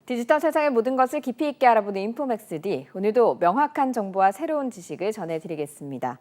디지털 세상의 모든 것을 깊이 있게 알아보는 인포맥스D. 오늘도 명확한 정보와 새로운 지식을 전해드리겠습니다.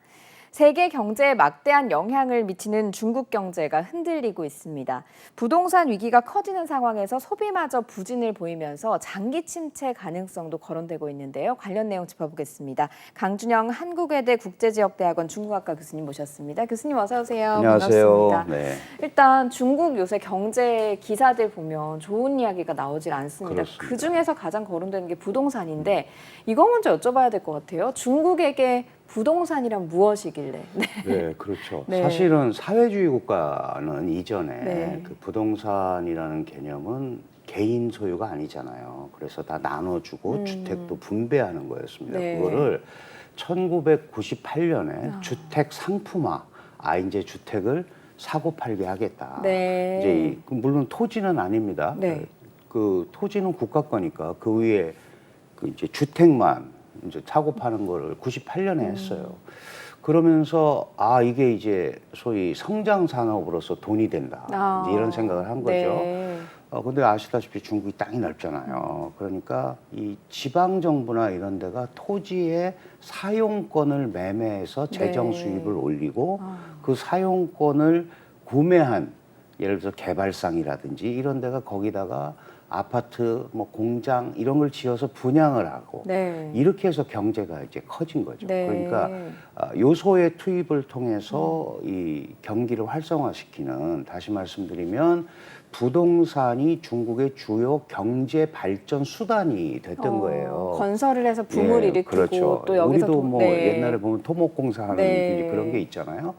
세계 경제에 막대한 영향을 미치는 중국 경제가 흔들리고 있습니다. 부동산 위기가 커지는 상황에서 소비마저 부진을 보이면서 장기 침체 가능성도 거론되고 있는데요. 관련 내용 짚어보겠습니다. 강준영 한국외대 국제지역대학원 중국학과 교수님 모셨습니다. 교수님 어서 오세요. 안녕하세요. 반갑습니다. 네. 일단 중국 요새 경제 기사들 보면 좋은 이야기가 나오질 않습니다. 그렇습니다. 그중에서 가장 거론되는 게 부동산인데 이거 먼저 여쭤봐야 될 것 같아요. 중국에게 부동산이란 무엇이길래? 네, 그렇죠. 네. 사실은 사회주의 국가는 이전에 네. 그 부동산이라는 개념은 개인 소유가 아니잖아요. 그래서 다 나눠주고 주택도 분배하는 거였습니다. 네. 그거를 1998년에 주택 상품화, 이제 주택을 사고 팔게 하겠다. 네. 이제 물론 토지는 아닙니다. 네. 그 토지는 국가 거니까 그 위에 그 이제 주택만 이제 사고 파는 거를 98년에 했어요. 그러면서 이게 이제 소위 성장 산업으로서 돈이 된다. 이제 이런 생각을 한 거죠. 네. 근데 아시다시피 중국이 땅이 넓잖아요. 그러니까 이 지방 정부나 이런 데가 토지의 사용권을 매매해서 재정 네. 수입을 올리고 그 사용권을 구매한 예를 들어서 개발상이라든지 이런 데가 거기다가 아파트, 뭐 공장 이런 걸 지어서 분양을 하고 네. 이렇게 해서 경제가 이제 커진 거죠. 네. 그러니까 요소의 투입을 통해서 이 경기를 활성화시키는, 다시 말씀드리면 부동산이 중국의 주요 경제 발전 수단이 됐던 거예요. 건설을 해서 붐을 일으키고 그렇죠. 또 여기서 우리도 뭐 네. 옛날에 보면 토목공사 하는 네. 그런 게 있잖아요.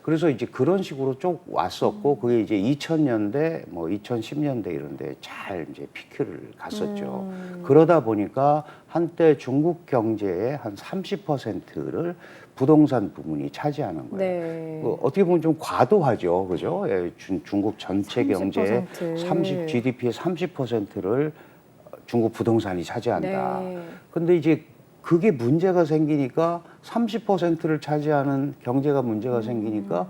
그래서 이제 그런 식으로 쭉 왔었고 그게 이제 2000년대 뭐 2010년대 이런 데 잘 이제 피크를 갔었죠. 그러다 보니까 한때 중국 경제의 한 30%를 부동산 부문이 차지하는 거예요. 네. 어떻게 보면 좀 과도하죠. 그죠? 예, 중국 전체 경제의 30%. GDP의 30%를 중국 부동산이 차지한다. 네. 근데 이제 그게 문제가 생기니까 30%를 차지하는 경제가 문제가 생기니까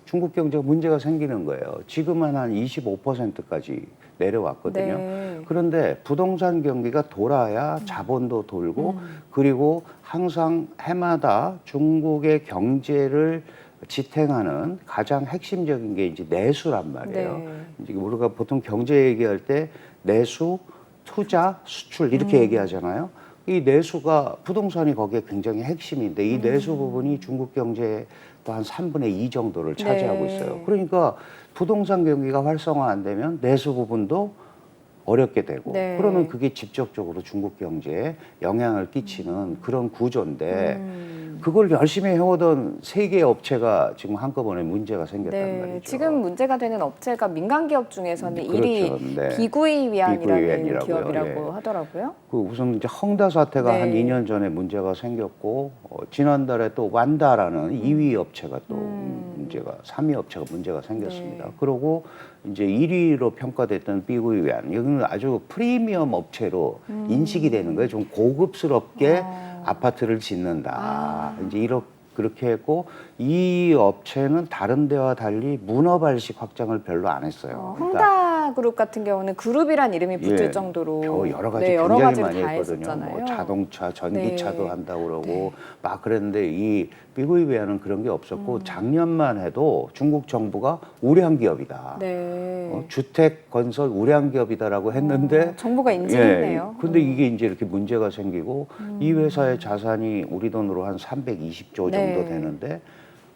중국 경제가 문제가 생기는 거예요. 지금은 한 25%까지 내려왔거든요. 네. 그런데 부동산 경기가 돌아야 자본도 돌고 그리고 항상 해마다 중국의 경제를 지탱하는 가장 핵심적인 게 이제 내수란 말이에요. 네. 이제 우리가 보통 경제 얘기할 때 내수, 투자, 수출 이렇게 얘기하잖아요. 이 내수가 부동산이 거기에 굉장히 핵심인데 이 내수 부분이 중국 경제의 또 한 3분의 2 정도를 차지하고 네. 있어요. 그러니까 부동산 경기가 활성화 안 되면 내수 부분도 어렵게 되고 네. 그러면 그게 직접적으로 중국 경제에 영향을 끼치는 그런 구조인데 그걸 열심히 해오던 세 개의 업체가 지금 한꺼번에 문제가 생겼단 네. 말이죠. 지금 문제가 되는 업체가 민간 기업 중에서는 그렇죠. 1위 네. 비구이위안이라는 비구이위안이라고요. 기업이라고 예. 하더라고요. 그 우선 이제 헝다 사태가 네. 한 2년 전에 문제가 생겼고 지난달에 또 완다라는 2위 업체가 또 문제가 3위 업체가 문제가 생겼습니다. 네. 그리고 이제 1위로 평가됐던 비구이위안 여기는 아주 프리미엄 업체로 인식이 되는 거예요. 좀 고급스럽게 아파트를 짓는다. 이제 그렇게 했고 이 업체는 다른 데와 달리 문어발식 확장을 별로 안 했어요. 헝다 그룹 같은 경우는 그룹이란 이름이 붙을 예, 정도로 여러 가지 네, 여러 굉장히 가지를 많이 다 했거든요. 했었잖아요. 뭐 자동차, 전기차도 네. 한다고 그러고 막 그랬는데 이 비구이비아는 그런 게 없었고 작년만 해도 중국 정부가 우량 기업이다. 네. 주택 건설 우량 기업이다라고 했는데 정부가 인증했네요. 근데 이게 이제 이렇게 문제가 생기고 이 회사의 자산이 우리 돈으로 한 320조 네. 정도 되는데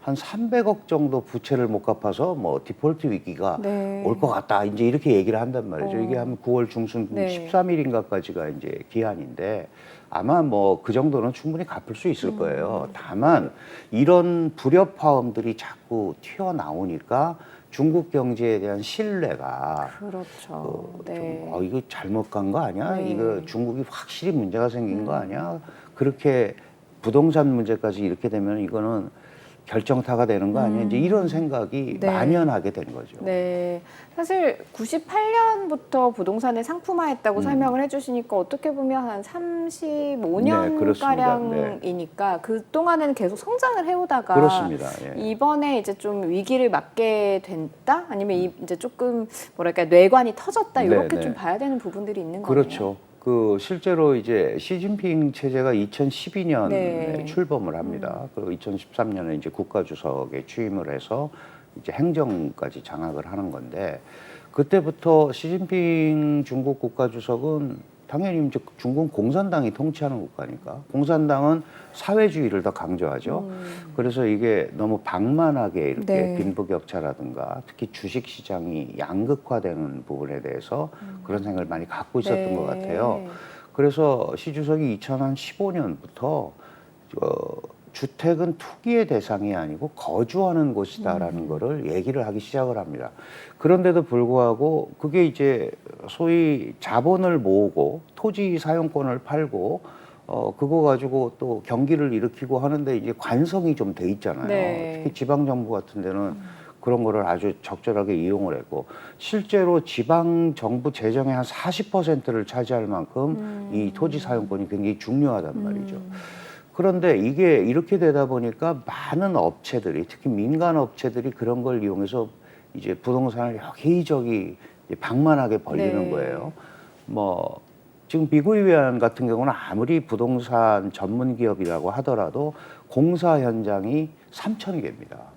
한 300억 정도 부채를 못 갚아서 뭐 디폴트 위기가 네. 올 것 같다. 이제 이렇게 얘기를 한단 말이죠. 이게 한 9월 중순 네. 13일인가까지가 이제 기한인데 아마 뭐 그 정도는 충분히 갚을 수 있을 거예요. 다만 이런 불협화음들이 자꾸 튀어나오니까 중국 경제에 대한 신뢰가 그렇죠. 네. 좀 이거 잘못 간 거 아니야? 네. 이거 중국이 확실히 문제가 생긴 거 아니야? 그렇게 부동산 문제까지 이렇게 되면 이거는 결정타가 되는 거 아니야? 이제 이런 생각이 네. 만연하게 된 거죠. 네. 사실 98년부터 부동산을 상품화했다고 설명을 해주시니까 어떻게 보면 한 네, 35년 그렇습니다. 가량이니까 그 동안에는 계속 성장을 해오다가 그렇습니다. 예. 이번에 이제 좀 위기를 맞게 됐다? 아니면 이제 조금 뭐랄까 뇌관이 터졌다 네, 이렇게 네. 좀 봐야 되는 부분들이 있는 거네요. 그렇죠. 그 실제로 이제 시진핑 체제가 2012년에 네. 출범을 합니다. 그리고 2013년에 이제 국가주석에 취임을 해서 이제 행정까지 장악을 하는 건데 그때부터 시진핑 중국 국가주석은 당연히 이제 중국 공산당이 통치하는 국가니까 공산당은 사회주의를 더 강조하죠. 그래서 이게 너무 방만하게 이렇게 네. 빈부격차라든가 특히 주식시장이 양극화되는 부분에 대해서 그런 생각을 많이 갖고 있었던 네. 것 같아요. 그래서 시 주석이 2015년부터 주택은 투기의 대상이 아니고 거주하는 곳이다라는 거를 얘기를 하기 시작을 합니다. 그런데도 불구하고 그게 이제 소위 자본을 모으고 토지 사용권을 팔고 그거 가지고 또 경기를 일으키고 하는데 이제 관성이 좀 돼 있잖아요. 네. 특히 지방 정부 같은 데는 그런 거를 아주 적절하게 이용을 했고 실제로 지방 정부 재정의 한 40%를 차지할 만큼 이 토지 사용권이 굉장히 중요하단 말이죠. 그런데 이게 이렇게 되다 보니까 많은 업체들이 특히 민간 업체들이 그런 걸 이용해서 이제 부동산을 여기저기 이제 방만하게 벌리는 네. 거예요. 뭐 지금 비구이위안 같은 경우는 아무리 부동산 전문 기업이라고 하더라도 공사 현장이 3,000개입니다.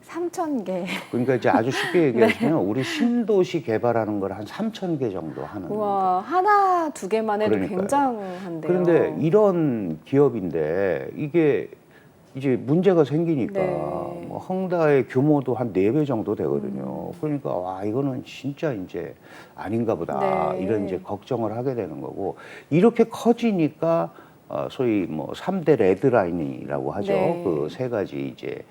3,000개. 그러니까 이제 아주 쉽게 얘기하시면 우리 신도시 개발하는 걸 한 3,000개 정도 하는 우와, 하나, 두 개만 해도 그러니까요. 굉장한데요. 그런데 이런 기업인데 이게 이제 문제가 생기니까 네. 뭐 헝다의 규모도 한 4배 정도 되거든요. 그러니까 와 이거는 진짜 이제 아닌가 보다 네. 이런 이제 걱정을 하게 되는 거고 이렇게 커지니까 소위 뭐 3대 레드라인이라고 하죠. 네. 그 세 가지 이제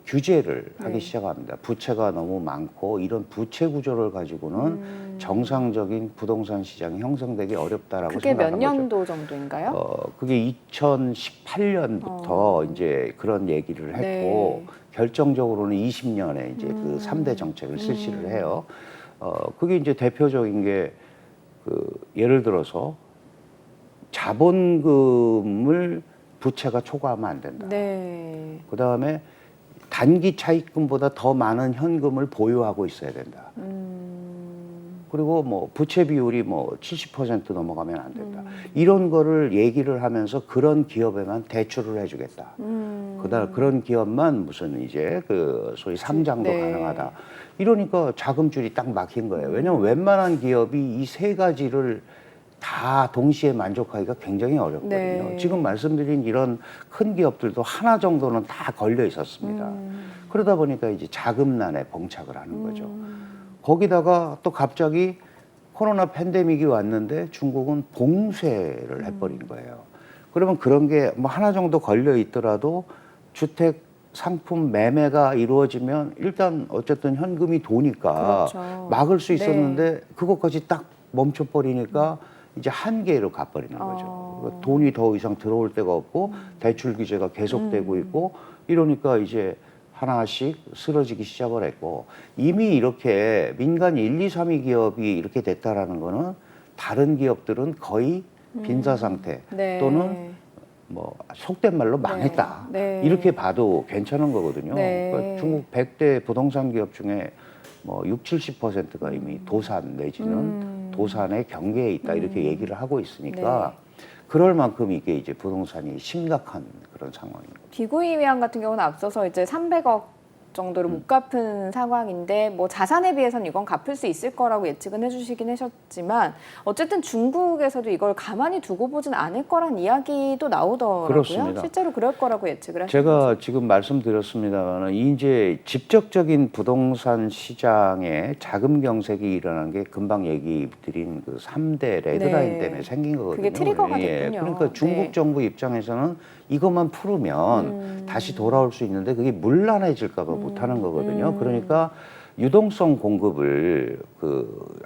규제를 하기 네. 시작합니다. 부채가 너무 많고 이런 부채 구조를 가지고는 정상적인 부동산 시장이 형성되기 어렵다라고 그게 몇 생각한 거죠. 년도 정도인가요? 그게 2018년부터 이제 그런 얘기를 했고 네. 결정적으로는 20년에 이제 그 3대 정책을 실시를 해요. 그게 이제 대표적인 게 예를 들어서 자본금을 부채가 초과하면 안 된다. 네. 그 다음에 단기 차입금보다 더 많은 현금을 보유하고 있어야 된다. 그리고 뭐 부채 비율이 뭐 70% 넘어가면 안 된다. 이런 거를 얘기를 하면서 그런 기업에만 대출을 해주겠다. 그다음 그런 기업만 무슨 이제 그 소위 상장도 네. 가능하다. 이러니까 자금줄이 딱 막힌 거예요. 왜냐하면 웬만한 기업이 이 세 가지를 다 동시에 만족하기가 굉장히 어렵거든요. 네. 지금 말씀드린 이런 큰 기업들도 하나 정도는 다 걸려 있었습니다. 그러다 보니까 이제 자금난에 봉착을 하는 거죠. 거기다가 또 갑자기 코로나 팬데믹이 왔는데 중국은 봉쇄를 해버린 거예요. 그러면 그런 게 뭐 하나 정도 걸려 있더라도 주택 상품 매매가 이루어지면 일단 어쨌든 현금이 도니까 그렇죠. 막을 수 네. 있었는데 그것까지 딱 멈춰버리니까 이제 한계로 가버리는 거죠. 그러니까 돈이 더 이상 들어올 데가 없고 대출 규제가 계속되고 있고 이러니까 이제 하나씩 쓰러지기 시작을 했고 이미 이렇게 민간 1, 2, 3위 기업이 이렇게 됐다라는 거는 다른 기업들은 거의 빈사 상태 네. 또는 뭐 속된 말로 망했다. 네. 이렇게 봐도 괜찮은 거거든요. 네. 그러니까 중국 100대 부동산 기업 중에 뭐 60, 70%가 이미 도산 내지는 도산의 경계에 있다 이렇게 얘기를 하고 있으니까 그럴 만큼 이게 이제 부동산이 심각한 그런 상황입니다. 비구이 위안 같은 경우는 앞서서 이제 300억 정도를 못 갚은 상황인데 뭐 자산에 비해서는 이건 갚을 수 있을 거라고 예측은 해주시긴 하셨지만 어쨌든 중국에서도 이걸 가만히 두고 보진 않을 거란 이야기도 나오더라고요. 그렇습니다. 실제로 그럴 거라고 예측을 하시는 제가 거죠. 지금 말씀드렸습니다만 이제 직접적인 부동산 시장에 자금 경색이 일어난 게 금방 얘기 드린 그 3대 레드라인 네. 때문에 생긴 거거든요. 그게 트리거가 됐군요. 그러니까 중국 네. 정부 입장에서는 이것만 풀으면 다시 돌아올 수 있는데 그게 문란해질까 봐 못하는 거거든요. 그러니까 유동성 공급을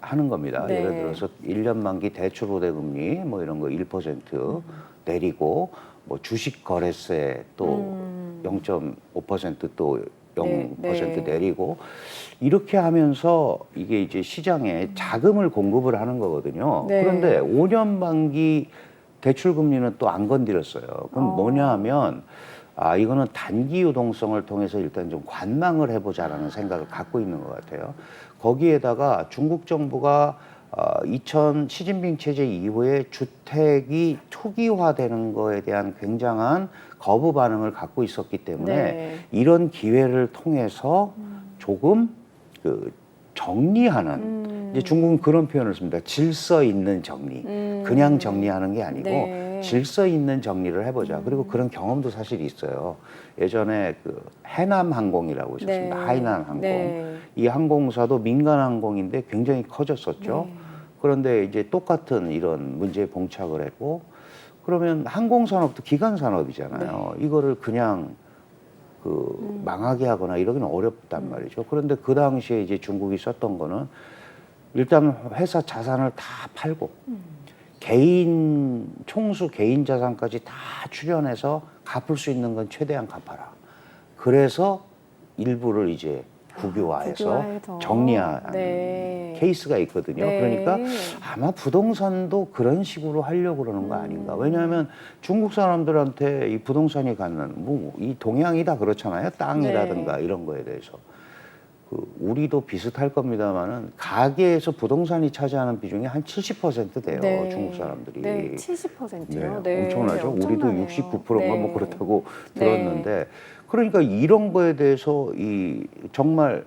하는 겁니다. 네. 예를 들어서 1년 만기 대출 우대금리 뭐 이런 거 1% 내리고 뭐 주식 거래세 또 0.5%또 0% 네. 내리고 이렇게 하면서 이게 이제 시장에 자금을 공급을 하는 거거든요. 네. 그런데 5년 만기 대출 금리는 또 안 건드렸어요. 그럼 뭐냐 하면 이거는 단기 유동성을 통해서 일단 좀 관망을 해보자라는 생각을 갖고 있는 것 같아요. 거기에다가 중국 정부가 2000 시진핑 체제 이후에 주택이 투기화되는 거에 대한 굉장한 거부 반응을 갖고 있었기 때문에 네. 이런 기회를 통해서 조금 그 정리하는 이제 중국은 그런 표현을 씁니다. 질서 있는 정리. 그냥 정리하는 게 아니고 네. 질서 있는 정리를 해보자. 그리고 그런 경험도 사실 있어요. 예전에 그 해남 항공이라고 있었습니다. 네. 하이난 항공. 네. 이 항공사도 민간 항공인데 굉장히 커졌었죠. 네. 그런데 이제 똑같은 이런 문제에 봉착을 했고 그러면 항공산업도 기간산업이잖아요. 이거를 그냥 망하게 하거나 이러기는 어렵단 말이죠. 그런데 그 당시에 이제 중국이 썼던 거는 일단 회사 자산을 다 팔고 총수 개인 자산까지 다 출연해서 갚을 수 있는 건 최대한 갚아라. 그래서 일부를 이제 국유화해서 국유화해서. 정리한 네. 케이스가 있거든요. 네. 그러니까 아마 부동산도 그런 식으로 하려고 그러는 거 아닌가. 왜냐하면 중국 사람들한테 이 부동산이 갖는 이 동양이 다 그렇잖아요. 땅이라든가 네. 이런 거에 대해서. 우리도 비슷할 겁니다만은 가계에서 부동산이 차지하는 비중이 한 70% 돼요. 네. 중국 사람들이. 네, 70%요. 네, 엄청나죠. 우리도 엄청나네요. 69%인가 뭐 네. 그렇다고 네. 들었는데 그러니까 이런 거에 대해서 정말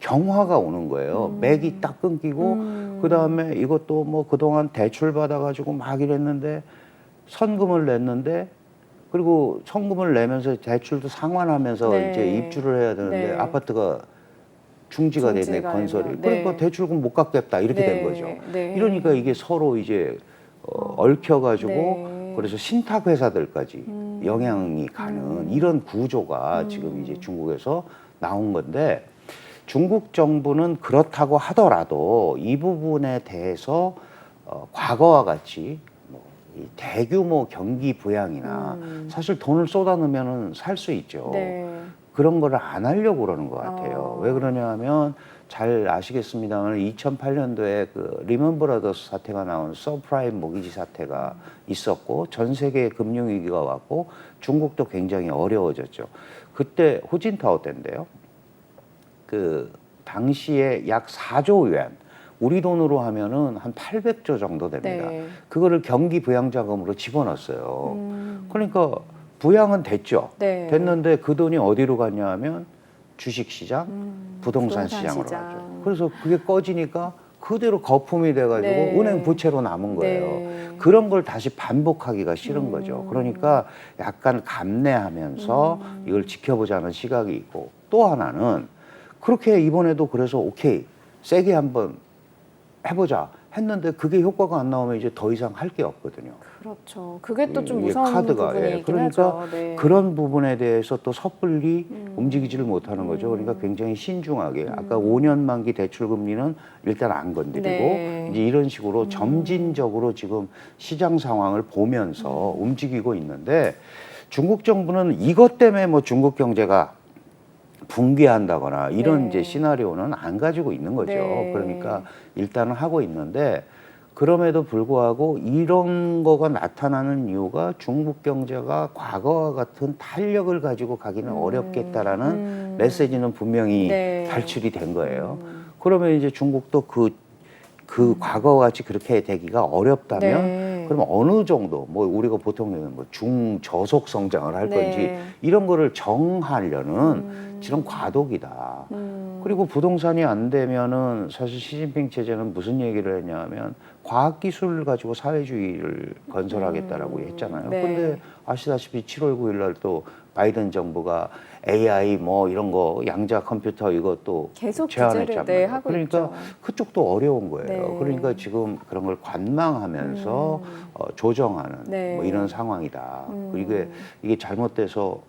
경화가 오는 거예요. 맥이 딱 끊기고 그다음에 이것도 뭐 그동안 대출 받아가지고 막 이랬는데 선금을 냈는데 그리고 선금을 내면서 대출도 상환하면서 네. 이제 입주를 해야 되는데 네. 아파트가 중지가 됐네, 중지가 건설이. 되면, 그러니까 네. 대출금 못 갚겠다 이렇게 네. 된 거죠. 네. 이러니까 이게 서로 이제 얽혀가지고 네. 그래서 신탁 회사들까지 영향이 가는 이런 구조가 지금 이제 중국에서 나온 건데 중국 정부는 그렇다고 하더라도 이 부분에 대해서 과거와 같이 이 대규모 경기 부양이나 사실 돈을 쏟아넣으면 살 수 있죠. 네. 그런 거를 안 하려고 그러는 것 같아요. 왜 그러냐 하면 잘 아시겠습니다만 2008년도에 그 리먼 브라더스 사태가 나온 서프라임 모기지 사태가 있었고 전 세계에 금융위기가 왔고 중국도 굉장히 어려워졌죠. 그때 후진타오 때인데요. 그 당시에 약 4조 위안 우리 돈으로 하면은 한 800조 정도 됩니다. 네. 그거를 경기 부양 자금으로 집어넣었어요. 그러니까 부양은 됐죠. 네. 됐는데 그 돈이 어디로 갔냐 하면 주식시장, 부동산 부동산 시장으로 시장. 갔죠. 그래서 그게 꺼지니까 그대로 거품이 돼가지고 네. 은행 부채로 남은 거예요. 네. 그런 걸 다시 반복하기가 싫은 거죠. 그러니까 약간 감내하면서 이걸 지켜보자는 시각이 있고 또 하나는 그렇게 이번에도 그래서 오케이 세게 한번 해보자 했는데 그게 효과가 안 나오면 이제 더 이상 할 게 없거든요. 그렇죠. 그게 또 좀 이게 무서운 카드가, 부분이긴 그러니까 하죠. 네. 그런 부분에 대해서 또 섣불리 움직이지를 못하는 거죠. 그러니까 굉장히 신중하게 아까 5년 만기 대출 금리는 일단 안 건드리고 네. 이제 이런 식으로 점진적으로 지금 시장 상황을 보면서 움직이고 있는데 중국 정부는 이것 때문에 뭐 중국 경제가 붕괴한다거나 이런 네. 이제 시나리오는 안 가지고 있는 거죠. 네. 그러니까 일단은 하고 있는데 그럼에도 불구하고 이런 거가 나타나는 이유가 중국 경제가 과거와 같은 탄력을 가지고 가기는 어렵겠다라는 메시지는 분명히 네. 발출이 된 거예요. 그러면 이제 중국도 그 과거와 같이 그렇게 되기가 어렵다면 네. 그러면 어느 정도 뭐 우리가 보통 뭐 중저속 성장을 할 네. 건지 이런 거를 정하려는 이런 과도기다. 그리고 부동산이 안 되면은 사실 시진핑 체제는 무슨 얘기를 했냐면 과학기술을 가지고 사회주의를 건설하겠다라고 했잖아요. 네. 근데 아시다시피 7월 9일 날 또 바이든 정부가 AI 뭐 이런 거 양자 컴퓨터 이것도 계속 제안했단 규제를, 말이에요. 하고 그러니까 있죠. 그쪽도 어려운 거예요. 네. 그러니까 지금 그런 걸 관망하면서 조정하는 네. 뭐 이런 상황이다. 이게 잘못돼서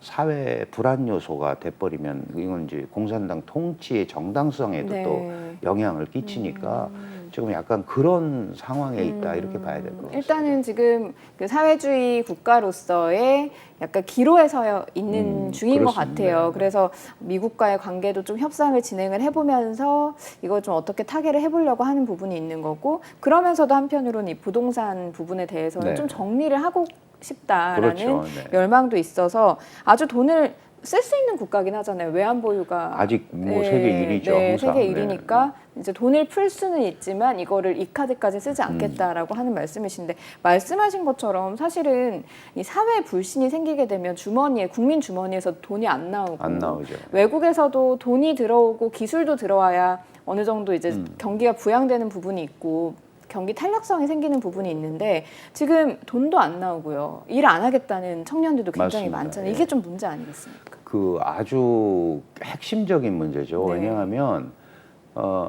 사회 불안 요소가 돼버리면 이건 이제 공산당 통치의 정당성에도 네. 또 영향을 끼치니까 지금 약간 그런 상황에 있다 이렇게 봐야 될 것 같습니다. 일단은 지금 그 사회주의 국가로서의 약간 기로에 서 있는 중인 것 그렇습니다. 같아요. 네. 그래서 미국과의 관계도 좀 협상을 진행을 해보면서 이걸 좀 어떻게 타개를 해보려고 하는 부분이 있는 거고, 그러면서도 한편으로는 이 부동산 부분에 대해서는 네. 좀 정리를 하고 싶다라는 그렇죠. 네. 열망도 있어서 아주 돈을 쓸 수 있는 국가긴 하잖아요. 외환 보유가 아직 뭐 세계 1위죠. 네, 항상. 세계 1위니까 이제 돈을 풀 수는 있지만 이거를 이 카드까지 쓰지 음. 않겠다라고 하는 말씀이신데, 말씀하신 것처럼 사실은 이 사회 불신이 생기게 되면 주머니에, 국민 주머니에서 돈이 안 나오고, 안 나오죠. 외국에서도 돈이 들어오고 기술도 들어와야 어느 정도 이제 경기가 부양되는 부분이 있고 경기 탄력성이 생기는 부분이 있는데, 지금 돈도 안 나오고요. 일 안 하겠다는 청년들도 굉장히 맞습니다. 많잖아요. 예. 이게 좀 문제 아니겠습니까? 그 아주 핵심적인 문제죠. 네. 왜냐하면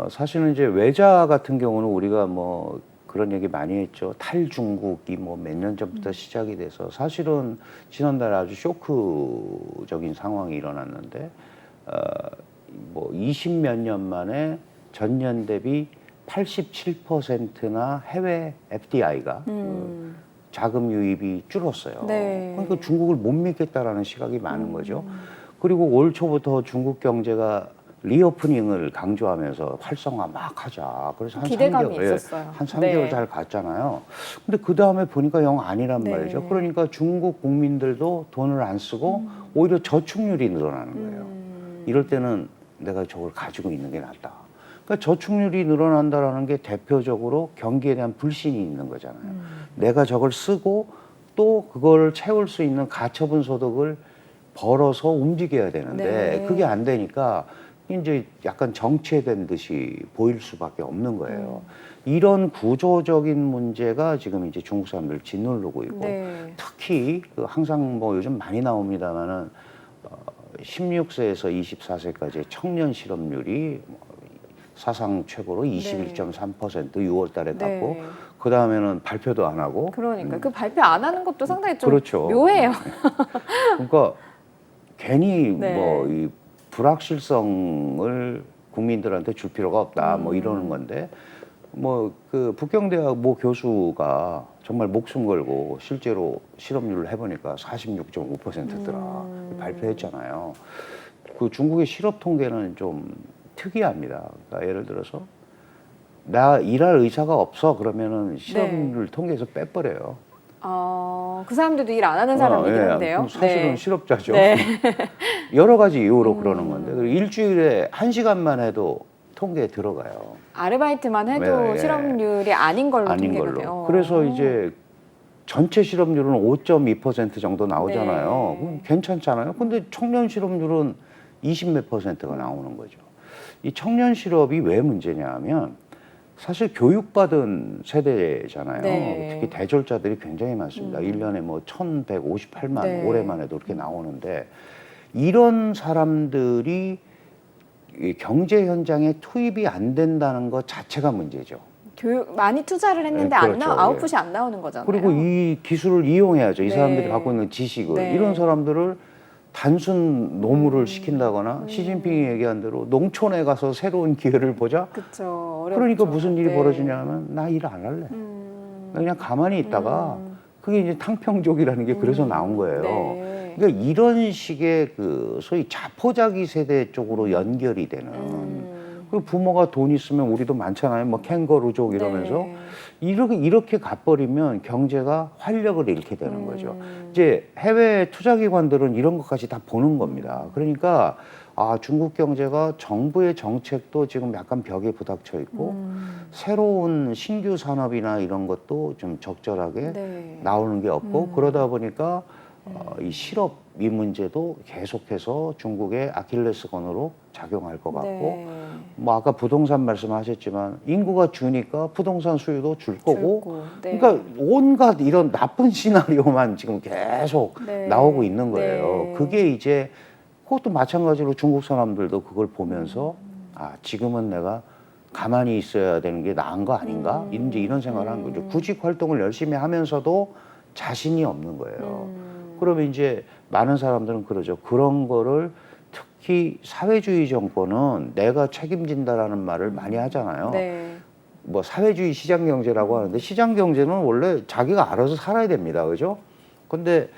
사실은 이제 외자 같은 경우는 우리가 뭐 그런 얘기 많이 했죠. 탈중국이 뭐 몇 년 전부터 시작이 돼서 사실은 지난달에 아주 쇼크적인 상황이 일어났는데 뭐 20몇 년 만에 전년 대비 87%나 해외 FDI가 자금 유입이 줄었어요. 네. 그러니까 중국을 못 믿겠다라는 시각이 많은 거죠. 그리고 올 초부터 중국 경제가 리오프닝을 강조하면서 활성화 막 하자. 그래서 한 기대감이 3개월, 있었어요. 한 3개월 네. 잘 갔잖아요. 근데 그 다음에 보니까 영 아니란 네. 말이죠. 그러니까 중국 국민들도 돈을 안 쓰고 오히려 저축률이 늘어나는 거예요. 이럴 때는 내가 저걸 가지고 있는 게 낫다. 그러니까 저축률이 늘어난다라는 게 대표적으로 경기에 대한 불신이 있는 거잖아요. 내가 저걸 쓰고 또 그걸 채울 수 있는 가처분 소득을 벌어서 움직여야 되는데 네. 그게 안 되니까 이제 약간 정체된 듯이 보일 수밖에 없는 거예요. 이런 구조적인 문제가 지금 이제 중국 사람들 짓누르고 있고 네. 특히 그 항상 뭐 요즘 많이 나옵니다만은 16세에서 24세까지의 청년 실업률이 사상 최고로 21.3% 6월 달에 났고 네. 그 다음에는 발표도 안 하고 그러니까 그 발표 안 하는 것도 상당히 좀 그렇죠. 묘해요. 그러니까 괜히 네. 뭐 이 불확실성을 국민들한테 줄 필요가 없다 뭐 이러는 건데 뭐 그 북경대학 모 교수가 정말 목숨 걸고 실제로 실업률을 해보니까 46.5%더라 발표했잖아요. 그 중국의 실업 통계는 좀 특이합니다. 그러니까 예를 들어서 나 일할 의사가 없어 그러면은 실업률 통계에서 빼버려요. 그 사람들도 일 안 하는 사람이긴 한데요. 그럼 사실은 네. 실업자죠. 네. 여러 가지 이유로 그러는 건데 그리고 일주일에 1시간만 해도 통계에 들어가요. 아르바이트만 해도 네, 예. 실업률이 아닌 걸로 아닌 통계가 걸로. 돼요. 그래서 이제 전체 실업률은 5.2% 정도 나오잖아요. 네. 그럼 괜찮잖아요. 근데 청년 실업률은 20몇 %가 나오는 거죠. 이 청년 실업이 왜 문제냐 하면 사실 교육받은 세대잖아요. 네. 특히 대졸자들이 굉장히 많습니다. 1년에 뭐 1,158만 네. 올해만 해도 그렇게 나오는데 이런 사람들이 이 경제 현장에 투입이 안 된다는 것 자체가 문제죠. 교육 많이 투자를 했는데 네, 그렇죠. 아웃풋이 안 나오는 거잖아요. 그리고 이 기술을 이용해야죠. 이 네. 사람들이 갖고 있는 지식을. 네. 이런 사람들을 단순 노무를 시킨다거나 시진핑이 얘기한 대로 농촌에 가서 새로운 기회를 보자. 그렇죠. 그러니까 무슨 일이 네. 벌어지냐면 나 일 안 할래. 나 그냥 가만히 있다가 그게 이제 탕평족이라는 게 그래서 나온 거예요. 네. 그러니까 이런 식의 그 소위 자포자기 세대 쪽으로 연결이 되는 그 부모가 돈 있으면 우리도 많잖아요. 뭐 캥거루족 이러면서 네. 이렇게 가버리면 경제가 활력을 잃게 되는 거죠. 이제 해외 투자기관들은 이런 것까지 다 보는 겁니다. 그러니까 중국 경제가 정부의 정책도 지금 약간 벽에 부닥쳐 있고 새로운 신규 산업이나 이런 것도 좀 적절하게 네. 나오는 게 없고 그러다 보니까 이 실업 이 문제도 계속해서 중국의 아킬레스건으로 작용할 것 같고 네. 뭐 아까 부동산 말씀하셨지만 인구가 주니까 부동산 수요도 줄 거고 줄고. 네. 그러니까 온갖 이런 나쁜 시나리오만 지금 계속 네. 나오고 있는 거예요. 네. 그게 이제 그것도 마찬가지로 중국 사람들도 그걸 보면서 지금은 내가 가만히 있어야 되는 게 나은 거 아닌가? 이제 이런 생각을 하는 거죠. 구직 활동을 열심히 하면서도 자신이 없는 거예요. 그러면 이제 많은 사람들은 그러죠. 그런 거를 특히 사회주의 정권은 내가 책임진다라는 말을 많이 하잖아요. 네. 뭐 사회주의 시장 경제라고 하는데 시장 경제는 원래 자기가 알아서 살아야 됩니다. 그죠? 근데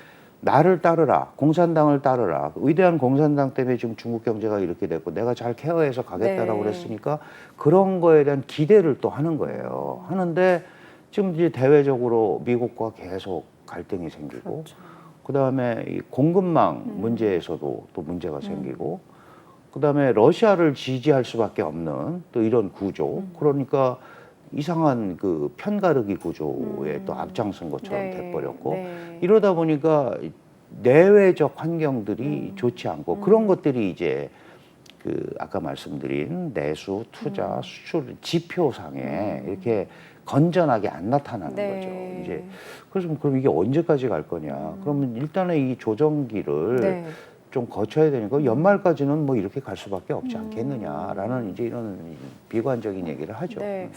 나를 따르라, 공산당을 따르라. 위대한 공산당 때문에 지금 중국 경제가 이렇게 됐고 내가 잘 케어해서 가겠다라고 네. 그랬으니까 그런 거에 대한 기대를 또 하는 거예요. 하는데 지금 이제 대외적으로 미국과 계속 갈등이 생기고 그렇죠. 그다음에 이 공급망 문제에서도 또 문제가 생기고 그다음에 러시아를 지지할 수밖에 없는 또 이런 구조. 그러니까 이상한 그 편가르기 구조에 또 앞장선 것처럼 네. 돼버렸고 네. 이러다 보니까 내외적 환경들이 좋지 않고 그런 것들이 이제 그 아까 말씀드린 내수, 투자, 수출 지표상에 이렇게 건전하게 안 나타나는 네. 거죠. 이제 그래서 그럼 이게 언제까지 갈 거냐? 그러면 일단은 이 조정기를 네. 좀 거쳐야 되니까 연말까지는 뭐 이렇게 갈 수밖에 없지 않겠느냐라는 이제 이런 비관적인 얘기를 하죠. 네.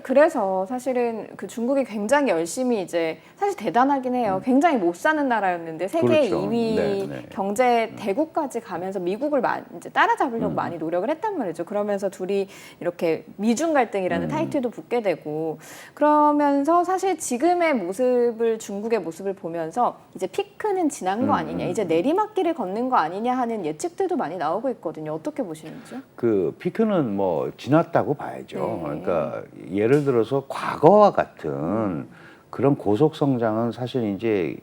그래서 사실은 그 중국이 굉장히 열심히 이제 사실 대단하긴 해요. 굉장히 못 사는 나라였는데 세계 그렇죠. 2위 네, 네. 경제 대국까지 가면서 미국을 이제 따라잡으려고 많이 노력을 했단 말이죠. 그러면서 둘이 이렇게 미중 갈등이라는 타이틀도 붙게 되고 그러면서 사실 지금의 모습을 중국의 모습을 보면서 이제 피크는 지난 거 아니냐, 이제 내리막길을 걷는 거 아니냐 하는 예측들도 많이 나오고 있거든요. 어떻게 보시는지요? 그 피크는 뭐 지났다고 봐야죠. 네. 그러니까 예를 들어서 과거와 같은 그런 고속 성장은 사실 이제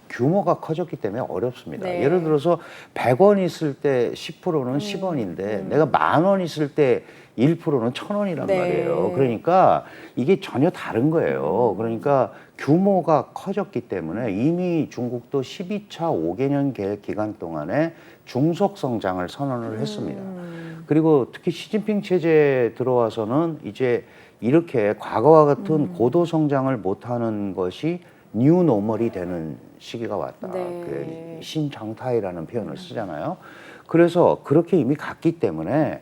규모가 커졌기 때문에 어렵습니다. 네. 예를 들어서 100원 있을 때 10%는 10원인데 내가 10,000원 있을 때 1%는 1,000원이란 네. 말이에요. 그러니까 이게 전혀 다른 거예요. 그러니까 규모가 커졌기 때문에 이미 중국도 12차 5개년 계획 기간 동안에 중속 성장을 선언을 했습니다. 그리고 특히 시진핑 체제에 들어와서는 이제 이렇게 과거와 같은 고도 성장을 못하는 것이 뉴 노멀이 되는 시기가 왔다. 네. 그 신常態라는 표현을 쓰잖아요. 그래서 그렇게 이미 갔기 때문에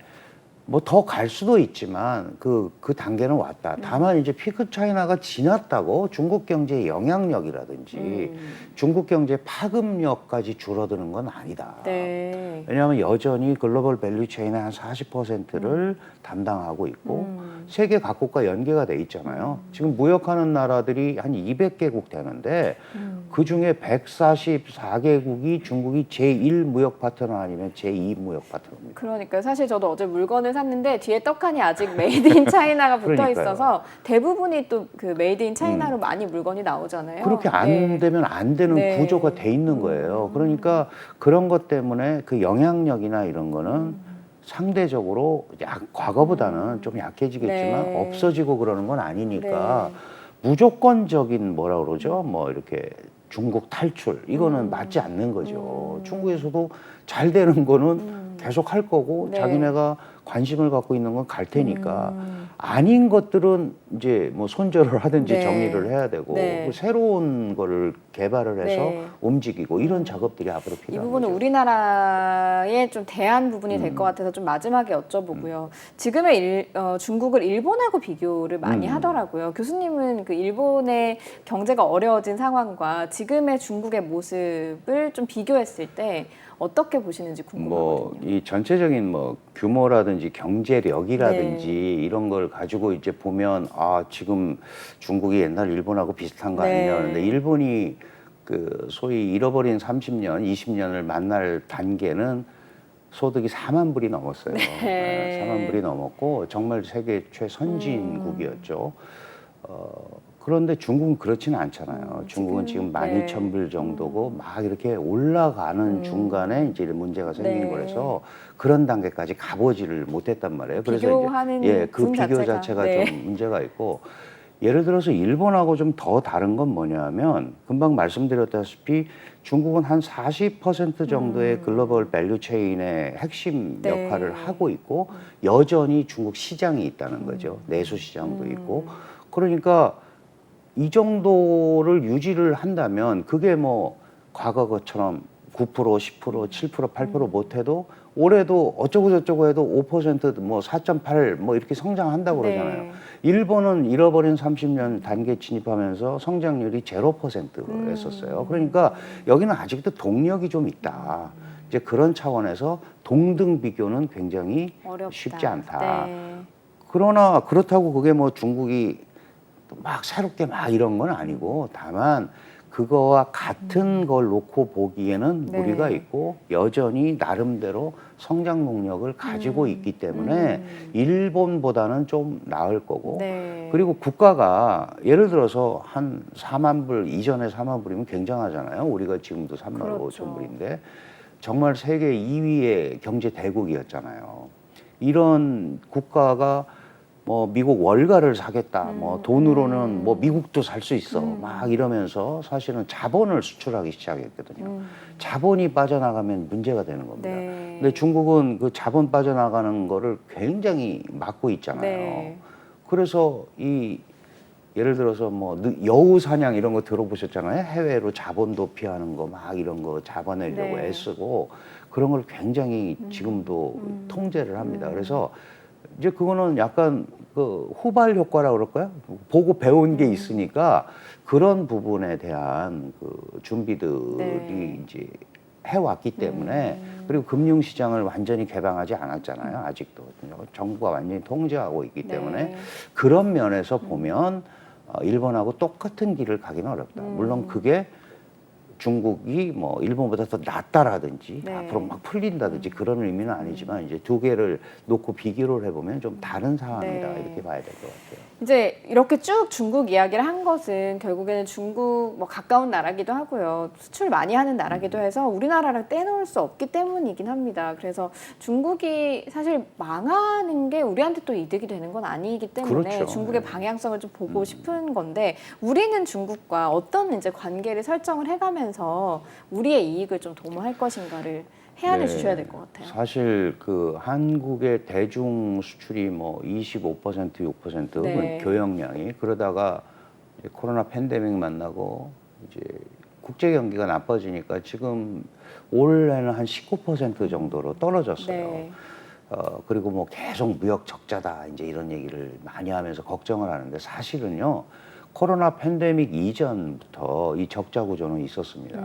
뭐 더 갈 수도 있지만 그 단계는 왔다. 다만 이제 피크 차이나가 지났다고 중국 경제의 영향력이라든지 중국 경제 파급력까지 줄어드는 건 아니다. 네. 왜냐하면 여전히 글로벌 밸류 체인의 한 40%를 담당하고 있고 세계 각국과 연계가 돼 있잖아요. 지금 무역하는 나라들이 한 200개국 되는데 그 중에 144개국이 중국이 제1 무역 파트너 아니면 제2 무역 파트너입니다. 그러니까 사실 저도 어제 물건을 샀는데 뒤에 떡하니 아직 메이드 인 차이나가 붙어 그러니까요. 있어서 대부분이 또 그 메이드 인 차이나로 많이 물건이 나오잖아요. 그렇게 안 네. 되면 안 되는 네. 구조가 돼 있는 거예요. 그러니까 그런 것 때문에 그 영향력이나 이런 거는 상대적으로 과거보다는 좀 약해지겠지만 네. 없어지고 그러는 건 아니니까 무조건적인 뭐라 그러죠? 뭐 이렇게 중국 탈출 이거는 맞지 않는 거죠. 중국에서도 잘 되는 거는 계속 할 거고 네. 자기네가 관심을 갖고 있는 건 갈 테니까 아닌 것들은 이제 뭐 손절을 하든지 네. 정리를 해야 되고 네. 그 새로운 거를 개발을 해서 네. 움직이고 이런 작업들이 앞으로 이 필요한 부분은 거죠. 우리나라의 좀 대안 부분이 될 것 같아서 좀 마지막에 여쭤보고요. 지금의 중국을 일본하고 비교를 많이 하더라고요. 교수님은 그 일본의 경제가 어려워진 상황과 지금의 중국의 모습을 좀 비교했을 때 어떻게 보시는지 궁금하거든요. 뭐 이 전체적인 뭐 규모라든지 경제력이라든지 네. 이런 걸 가지고 이제 보면 아 지금 중국이 옛날 일본하고 비슷한 거 네. 아니냐 하는데 일본이 그 소위 잃어버린 30년, 20년을 만날 단계는 소득이 4만 불이 넘었어요. 네. 4만 불이 넘었고 정말 세계 최선진국이었죠. 그런데 중국은 그렇지는 않잖아요. 중국은 지금 네. 12,000불 정도고 막 이렇게 올라가는 중간에 이제 문제가 생긴 네. 거라서 그런 단계까지 가보지를 못했단 말이에요. 그래서 비교하는 이제 그 분 비교 자체가, 자체가 네. 좀 문제가 있고 예를 들어서 일본하고 좀 더 다른 건 뭐냐면 금방 말씀드렸다시피 중국은 한 40% 정도의 글로벌 밸류 체인의 핵심 네. 역할을 하고 있고 여전히 중국 시장이 있다는 거죠. 내수 시장도 있고 그러니까 이 정도를 유지를 한다면 그게 뭐 과거 것처럼 9%, 10%, 7%, 8% 못해도 올해도 어쩌고 저쩌고 해도 5%뭐 4.8 뭐 이렇게 성장한다고 네. 그러잖아요. 일본은 잃어버린 30년 단계 진입하면서 성장률이 0%였었어요. 그러니까 여기는 아직도 동력이 좀 있다. 이제 그런 차원에서 동등 비교는 굉장히 어렵다. 쉽지 않다. 네. 그러나 그렇다고 그게 뭐 중국이 막 새롭게 막 이런 건 아니고 다만 그거와 같은 걸 놓고 보기에는 네. 무리가 있고 여전히 나름대로 성장 동력을 가지고 있기 때문에 일본보다는 좀 나을 거고 네. 그리고 국가가 예를 들어서 한 4만 불 이전에 4만 불이면 굉장하잖아요. 우리가 지금도 3만 그렇죠. 5천 불인데 정말 세계 2위의 경제 대국이었잖아요. 이런 국가가 뭐 미국 월가를 사겠다. 뭐 돈으로는 뭐 미국도 살 수 있어. 막 이러면서 사실은 자본을 수출하기 시작했거든요. 자본이 빠져나가면 문제가 되는 겁니다. 네. 근데 중국은 그 자본 빠져나가는 거를 굉장히 막고 있잖아요. 네. 그래서 이 예를 들어서 뭐 여우 사냥 이런 거 들어보셨잖아요. 해외로 자본 도피하는 거 막 이런 거 잡아내려고 네. 애쓰고 그런 걸 굉장히 지금도 통제를 합니다. 그래서 이제 그거는 약간 그 후발 효과라 그럴까요? 보고 배운 게 있으니까 그런 부분에 대한 그 준비들이 네. 이제 해왔기 때문에 그리고 금융시장을 완전히 개방하지 않았잖아요. 아직도 정부가 완전히 통제하고 있기 때문에 네. 그런 면에서 보면 일본하고 똑같은 길을 가기는 어렵다. 물론 그게 중국이 뭐 일본보다 더 낫다라든지 네. 앞으로 막 풀린다든지 그런 의미는 아니지만 이제 두 개를 놓고 비교를 해보면 좀 다른 상황이다 네. 이렇게 봐야 될 것 같아요. 이제 이렇게 쭉 중국 이야기를 한 것은 결국에는 중국 뭐 가까운 나라기도 하고요. 수출 많이 하는 나라기도 해서 우리나라랑 떼놓을 수 없기 때문이긴 합니다. 그래서 중국이 사실 망하는 게 우리한테 또 이득이 되는 건 아니기 때문에 그렇죠. 중국의 네. 방향성을 좀 보고 싶은 건데 우리는 중국과 어떤 이제 관계를 설정을 해가면서 우리의 이익을 좀 도모할 것인가를 해안해 네. 주셔야 될 것 같아요. 사실 그 한국의 대중 수출이 뭐 25% 6% 네. 교역량이 그러다가 이제 코로나 팬데믹 만나고 이제 국제 경기가 나빠지니까 지금 올해는 한 19% 정도로 떨어졌어요. 네. 그리고 뭐 계속 무역 적자다 이제 이런 얘기를 많이 하면서 걱정을 하는데 사실은요 코로나 팬데믹 이전부터 이 적자 구조는 있었습니다.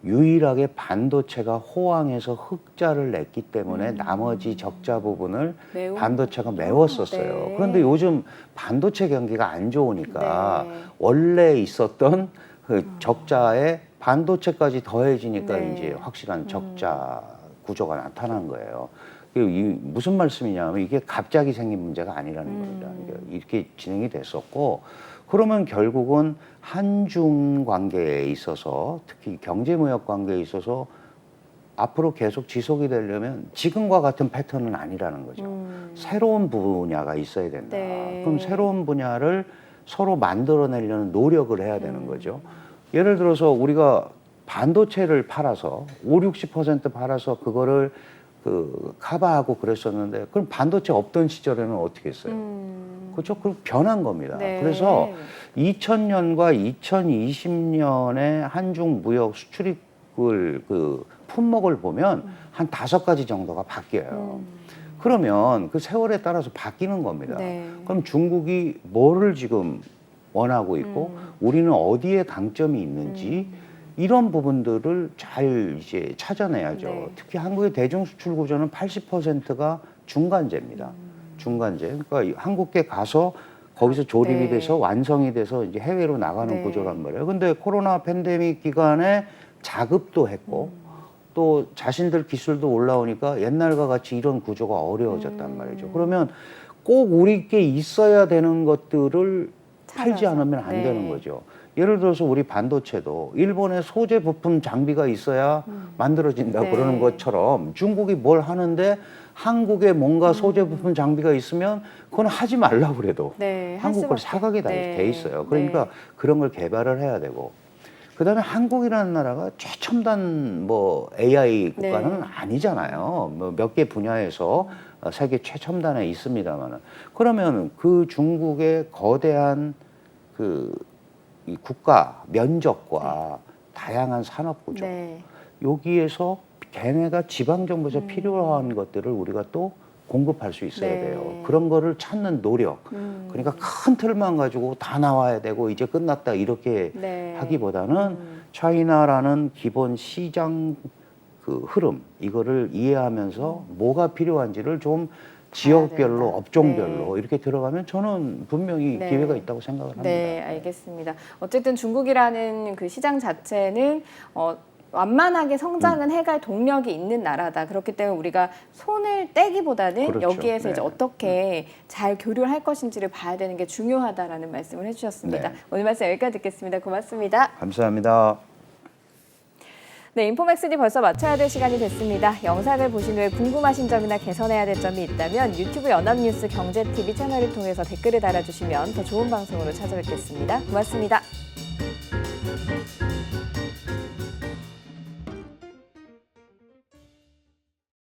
유일하게 반도체가 호황해서 흑자를 냈기 때문에 나머지 적자 부분을 매우 반도체가 메웠었어요. 네. 그런데 요즘 반도체 경기가 안 좋으니까 네. 원래 있었던 그 적자에 반도체까지 더해지니까 네. 이제 확실한 적자 구조가 나타난 거예요. 무슨 말씀이냐면 이게 갑자기 생긴 문제가 아니라는 겁니다. 이렇게 진행이 됐었고 그러면 결국은 한중 관계에 있어서 특히 경제무역 관계에 있어서 앞으로 계속 지속이 되려면 지금과 같은 패턴은 아니라는 거죠. 새로운 분야가 있어야 된다. 네. 그럼 새로운 분야를 서로 만들어내려는 노력을 해야 되는 거죠. 예를 들어서 우리가 반도체를 팔아서 5, 60% 팔아서 그거를 그 커버하고 그랬었는데 그럼 반도체 없던 시절에는 어떻게 했어요? 그렇죠? 그럼 변한 겁니다. 네. 그래서 2000년과 2020년의 한중 무역 수출입을 그 품목을 보면 한 5가지 정도가 바뀌어요. 그러면 그 세월에 따라서 바뀌는 겁니다. 네. 그럼 중국이 뭐를 지금 원하고 있고 우리는 어디에 강점이 있는지 이런 부분들을 잘 이제 찾아내야죠. 네. 특히 한국의 대중 수출 구조는 80%가 중간재입니다. 중간재. 그러니까 한국에 가서 거기서 조립이 네. 돼서 완성이 돼서 이제 해외로 나가는 네. 구조란 말이에요. 근데 코로나 팬데믹 기간에 자급도 했고 또 자신들 기술도 올라오니까 옛날과 같이 이런 구조가 어려워졌단 말이죠. 그러면 꼭 우리께 있어야 되는 것들을 팔지 찾아서. 않으면 안 네. 되는 거죠. 예를 들어서 우리 반도체도 일본의 소재 부품 장비가 있어야 만들어진다 네. 그러는 것처럼 중국이 뭘 하는데 한국에 뭔가 소재 부품 장비가 있으면 그건 하지 말라고 그래도 네, 할 한국 걸 수밖에. 사가게 네. 돼 있어요. 그러니까 네. 그런 걸 개발을 해야 되고 그다음에 한국이라는 나라가 최첨단 뭐 AI 국가는 네. 아니잖아요. 뭐 몇 개 분야에서 세계 최첨단에 있습니다만은 그러면 그 중국의 거대한 이 국가 면적과 다양한 산업 구조 네. 여기에서 걔네가 지방 정부에서 필요한 것들을 우리가 또 공급할 수 있어야 네. 돼요. 그런 거를 찾는 노력. 그러니까 큰 틀만 가지고 다 나와야 되고 이제 끝났다 이렇게 네. 하기보다는 차이나라는 기본 시장 그 흐름 이거를 이해하면서 뭐가 필요한지를 좀 지역별로, 된다. 업종별로 이렇게 들어가면 저는 분명히 네. 기회가 있다고 생각을 합니다. 네, 알겠습니다. 어쨌든 중국이라는 그 시장 자체는 완만하게 성장은 해갈 동력이 있는 나라다. 그렇기 때문에 우리가 손을 떼기보다는 그렇죠. 여기에서 이제 네. 어떻게 잘 교류를 할 것인지를 봐야 되는 게 중요하다라는 말씀을 해주셨습니다. 네. 오늘 말씀 여기까지 듣겠습니다. 고맙습니다. 감사합니다. 네, 인포맥스디 벌써 마쳐야 될 시간이 됐습니다. 영상을 보신 후에 궁금하신 점이나 개선해야 될 점이 있다면 유튜브 연합뉴스 경제TV 채널을 통해서 댓글을 달아주시면 더 좋은 방송으로 찾아뵙겠습니다. 고맙습니다.